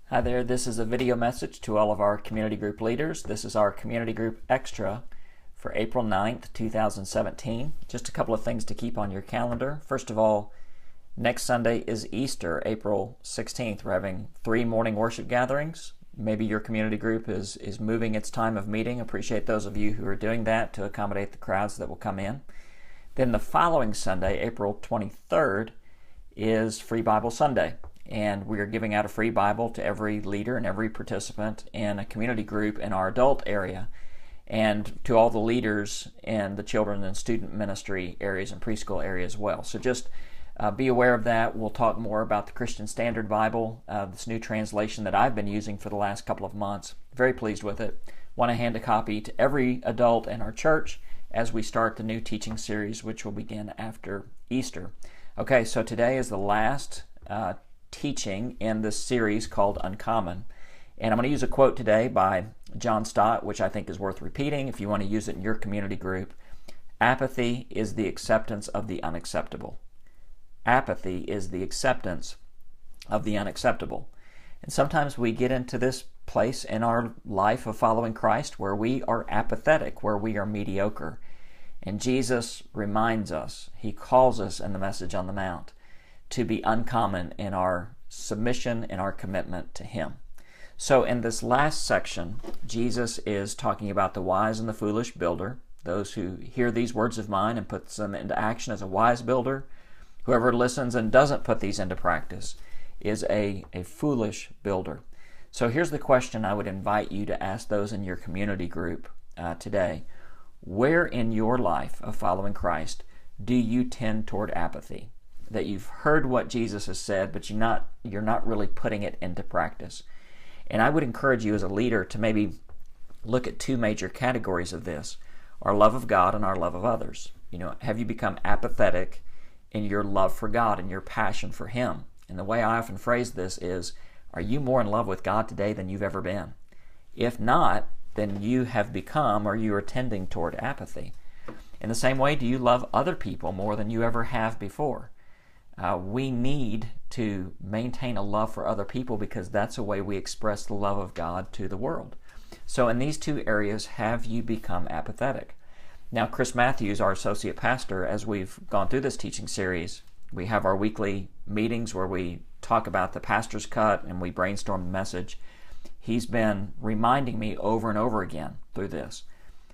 Hi there, this is a video message to all of our community group leaders. This is our community group extra for April 9th, 2017. Just a couple of things to keep on your calendar. First of all, next Sunday is Easter, April 16th. We're having 3 morning worship gatherings. Maybe your community group is moving its time of meeting. Appreciate those of you who are doing that to accommodate the crowds that will come in. Then the following Sunday, April 23rd, is Free Bible Sunday. And we are giving out a free Bible to every leader and every participant in a community group in our adult area, and to all the leaders in the children and student ministry areas and preschool area as well. So just be aware of that. We'll talk more about the Christian Standard Bible, this new translation that I've been using for the last couple of months. Very pleased with it. Want to hand a copy to every adult in our church as we start the new teaching series, which will begin after Easter. Okay, so today is the last teaching in this series called Uncommon. And I'm going to use a quote today by John Stott, which I think is worth repeating if you want to use it in your community group. Apathy is the acceptance of the unacceptable. Apathy is the acceptance of the unacceptable. And sometimes we get into this place in our life of following Christ where we are apathetic, where we are mediocre. And Jesus reminds us, he calls us in the Message on the Mount to be uncommon in our submission and our commitment to him. So in this last section, Jesus is talking about the wise and the foolish builder, those who hear these words of mine and puts them into action as a wise builder. Whoever listens and doesn't put these into practice is a foolish builder. So here's the question I would invite you to ask those in your community group today. Where in your life of following Christ do you tend toward apathy? That you've heard what Jesus has said, but you're not really putting it into practice. And I would encourage you as a leader to maybe look at 2 major categories of this: our love of God and our love of others. Have you become apathetic in your love for God and your passion for him? And the way I often phrase this is, are you more in love with God today than you've ever been? If not, then you have become, or you are tending toward apathy. In the same way, do you love other people more than you ever have before? We need to maintain a love for other people because that's a way we express the love of God to the world. So in these 2 areas, have you become apathetic? Now, Chris Matthews, our associate pastor, as we've gone through this teaching series, we have our weekly meetings where we talk about the pastor's cut and we brainstorm the message. He's been reminding me over and over again through this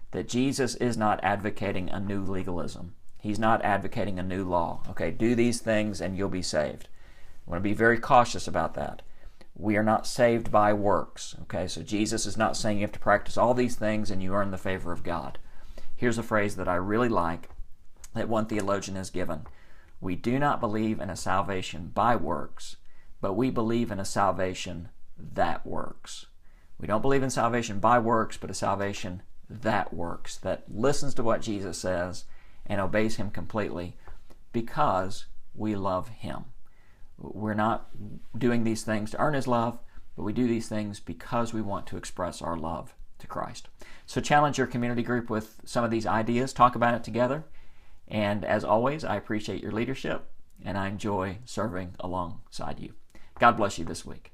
that Jesus is not advocating a new legalism. He's not advocating a new law. Okay, do these things and you'll be saved. I want to be very cautious about that. We are not saved by works. Okay, so Jesus is not saying you have to practice all these things and you earn the favor of God. Here's a phrase that I really like that one theologian has given. We do not believe in a salvation by works, but we believe in a salvation that works. We don't believe in salvation by works, but a salvation that works, that listens to what Jesus says and obeys him completely because we love him. We're not doing these things to earn his love, but we do these things because we want to express our love to Christ. So challenge your community group with some of these ideas. Talk about it together. And as always, I appreciate your leadership and I enjoy serving alongside you. God bless you this week.